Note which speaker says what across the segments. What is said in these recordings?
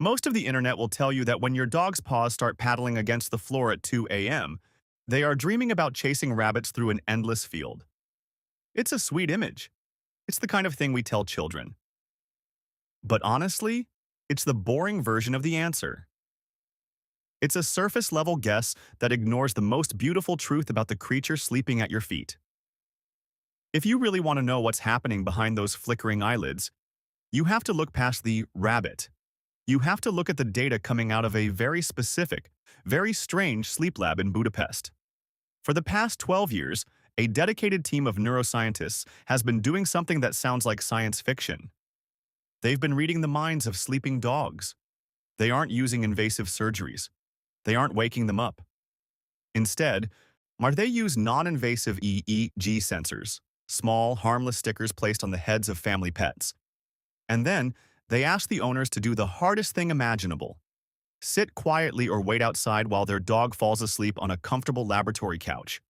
Speaker 1: Most of the internet will tell you that when your dog's paws start paddling against the floor at 2 a.m., they are dreaming about chasing rabbits through an endless field. It's a sweet image. It's the kind of thing we tell children. But honestly, it's the boring version of the answer. It's a surface-level guess that ignores the most beautiful truth about the creature sleeping at your feet. If you really want to know what's happening behind those flickering eyelids, you have to look past the rabbit. You have to look at the data coming out of a very specific, very strange sleep lab in Budapest. For the past 12 years, a dedicated team of neuroscientists has been doing something that sounds like science fiction. They've been reading the minds of sleeping dogs. They aren't using invasive surgeries. They aren't waking them up. Instead, they use non-invasive EEG sensors, small, harmless stickers placed on the heads of family pets. And then, they ask the owners to do the hardest thing imaginable. Sit quietly or wait outside while their dog falls asleep on a comfortable laboratory couch.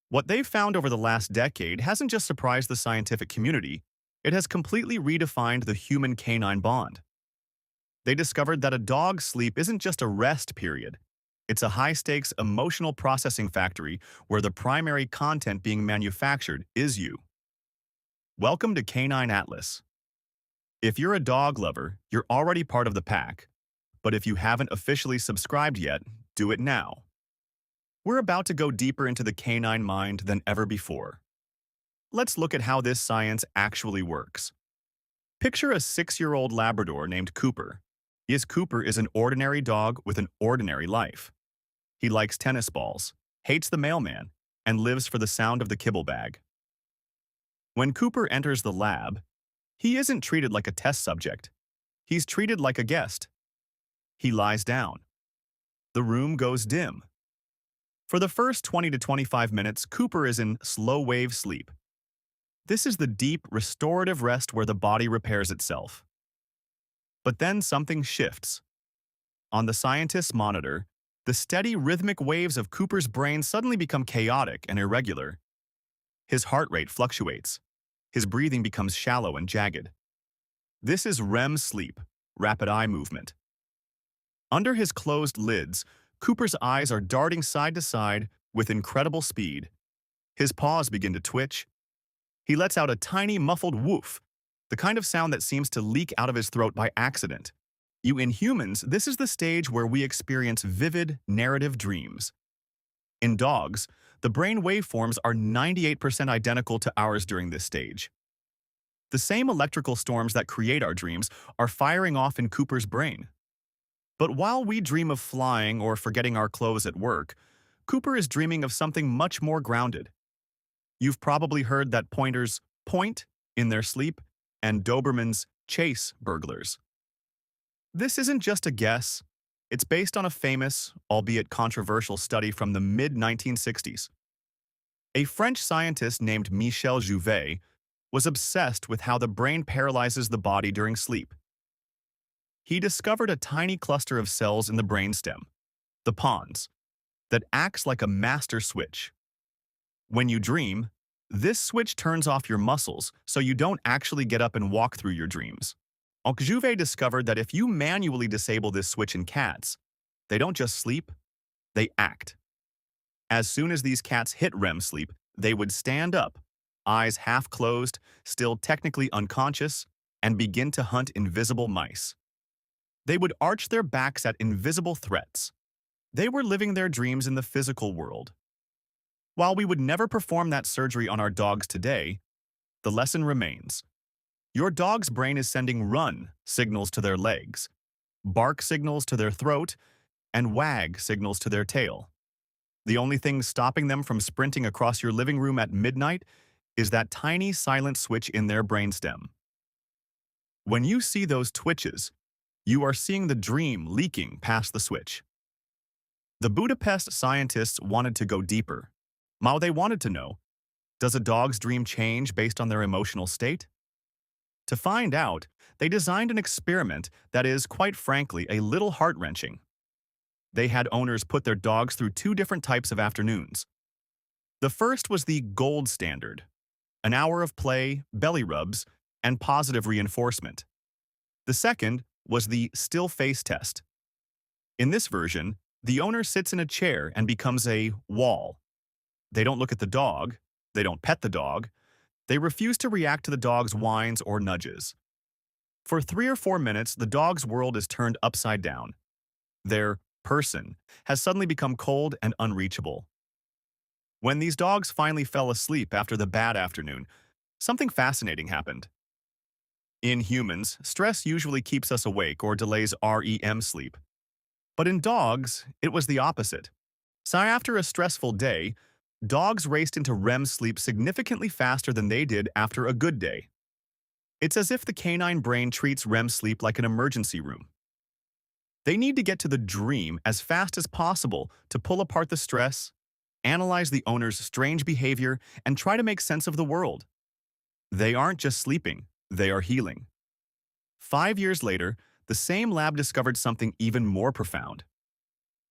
Speaker 1: What they've found over the last decade hasn't just surprised the scientific community, it has completely redefined the human-canine bond. They discovered that a dog's sleep isn't just a rest period. It's a high-stakes emotional processing factory where the primary content being manufactured is you. Welcome to Canine Atlas. If you're a dog lover, you're already part of the pack. But if you haven't officially subscribed yet, do it now. We're about to go deeper into the canine mind than ever before. Let's look at how this science actually works. Picture a 6-year-old Labrador named Cooper. Yes, Cooper is an ordinary dog with an ordinary life. He likes tennis balls, hates the mailman, and lives for the sound of the kibble bag. When Cooper enters the lab, he isn't treated like a test subject. He's treated like a guest. He lies down. The room goes dim. For the first 20 to 25 minutes, Cooper is in slow-wave sleep. This is the deep, restorative rest where the body repairs itself. But then something shifts. On the scientist's monitor, the steady, rhythmic waves of Cooper's brain suddenly become chaotic and irregular. His heart rate fluctuates. His breathing becomes shallow and jagged. This is REM sleep, rapid eye movement. Under his closed lids, Cooper's eyes are darting side to side with incredible speed. His paws begin to twitch. He lets out a tiny, muffled woof, the kind of sound that seems to leak out of his throat by accident. In humans, this is the stage where we experience vivid, narrative dreams. In dogs, the brain waveforms are 98% identical to ours during this stage. The same electrical storms that create our dreams are firing off in Cooper's brain. But while we dream of flying or forgetting our clothes at work, Cooper is dreaming of something much more grounded. You've probably heard that pointers point in their sleep and Dobermans chase burglars. This isn't just a guess. It's based on a famous, albeit controversial study from the mid-1960s. A French scientist named Michel Jouvet was obsessed with how the brain paralyzes the body during sleep. He discovered a tiny cluster of cells in the brainstem, the pons, that acts like a master switch. When you dream, this switch turns off your muscles so you don't actually get up and walk through your dreams. Jouvet discovered that if you manually disable this switch in cats, they don't just sleep, they act. As soon as these cats hit REM sleep, they would stand up, eyes half closed, still technically unconscious, and begin to hunt invisible mice. They would arch their backs at invisible threats. They were living their dreams in the physical world. While we would never perform that surgery on our dogs today, the lesson remains. Your dog's brain is sending run signals to their legs, bark signals to their throat, and wag signals to their tail. The only thing stopping them from sprinting across your living room at midnight is that tiny silent switch in their brainstem. When you see those twitches, you are seeing the dream leaking past the switch. The Budapest scientists wanted to go deeper. They wanted to know, does a dog's dream change based on their emotional state? To find out, they designed an experiment that is, quite frankly, a little heart-wrenching. They had owners put their dogs through 2 different types of afternoons. The first was the gold standard, an hour of play, belly rubs, and positive reinforcement. The second was the still face test. In this version, the owner sits in a chair and becomes a wall. They don't look at the dog, they don't pet the dog, they refuse to react to the dog's whines or nudges. For 3 or 4 minutes, the dog's world is turned upside down. Their person has suddenly become cold and unreachable. When these dogs finally fell asleep after the bad afternoon, something fascinating happened. In humans, stress usually keeps us awake or delays REM sleep. But in dogs, it was the opposite. So after a stressful day, dogs raced into REM sleep significantly faster than they did after a good day. It's as if the canine brain treats REM sleep like an emergency room. They need to get to the dream as fast as possible to pull apart the stress, analyze the owner's strange behavior, and try to make sense of the world. They aren't just sleeping, they are healing. 5 years later, the same lab discovered something even more profound.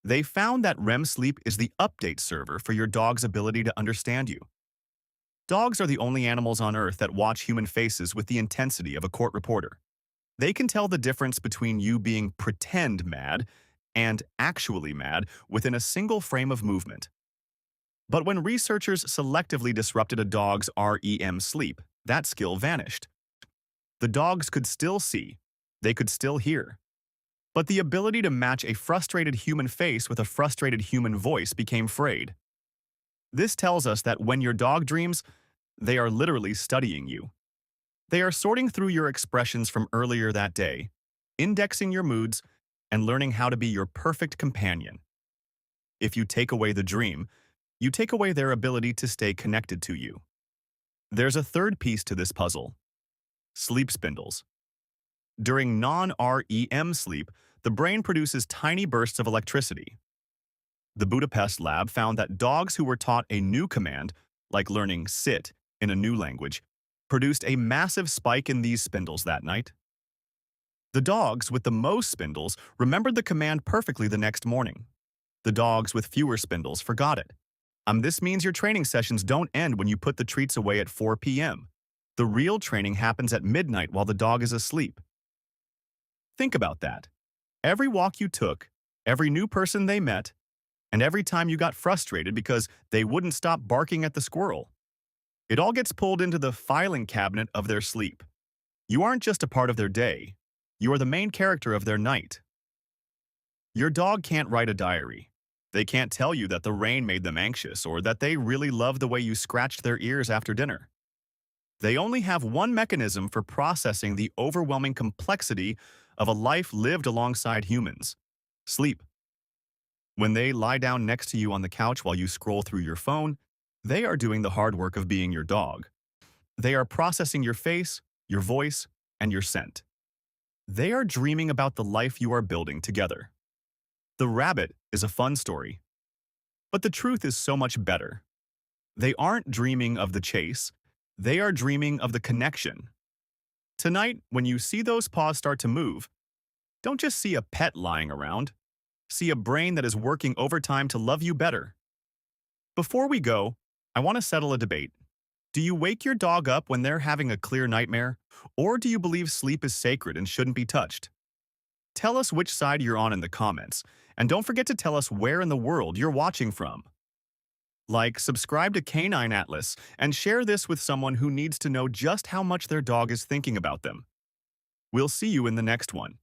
Speaker 1: They found that REM sleep is the update server for your dog's ability to understand you. Dogs are the only animals on Earth that watch human faces with the intensity of a court reporter. They can tell the difference between you being pretend mad and actually mad within a single frame of movement. But when researchers selectively disrupted a dog's REM sleep, that skill vanished. The dogs could still see, they could still hear. But the ability to match a frustrated human face with a frustrated human voice became frayed. This tells us that when your dog dreams, they are literally studying you. They are sorting through your expressions from earlier that day, indexing your moods, and learning how to be your perfect companion. If you take away the dream, you take away their ability to stay connected to you. There's a third piece to this puzzle: sleep spindles. During non-REM sleep, the brain produces tiny bursts of electricity. The Budapest lab found that dogs who were taught a new command, like learning sit in a new language, produced a massive spike in these spindles that night. The dogs with the most spindles remembered the command perfectly the next morning. The dogs with fewer spindles forgot it. This means your training sessions don't end when you put the treats away at 4 p.m. The real training happens at midnight while the dog is asleep. Think about that. Every walk you took, every new person they met, and every time you got frustrated because they wouldn't stop barking at the squirrel. It all gets pulled into the filing cabinet of their sleep. You aren't just a part of their day. You are the main character of their night. Your dog can't write a diary. They can't tell you that the rain made them anxious or that they really love the way you scratched their ears after dinner. They only have one mechanism for processing the overwhelming complexity of a life lived alongside humans: sleep. When they lie down next to you on the couch while you scroll through your phone, they are doing the hard work of being your dog. They are processing your face, your voice, and your scent. They are dreaming about the life you are building together. The rabbit is a fun story, but the truth is so much better. They aren't dreaming of the chase, they are dreaming of the connection. Tonight, when you see those paws start to move, don't just see a pet lying around. See a brain that is working overtime to love you better. Before we go, I want to settle a debate. Do you wake your dog up when they're having a clear nightmare, or do you believe sleep is sacred and shouldn't be touched? Tell us which side you're on in the comments, and don't forget to tell us where in the world you're watching from. Like, subscribe to Canine Atlas, and share this with someone who needs to know just how much their dog is thinking about them. We'll see you in the next one.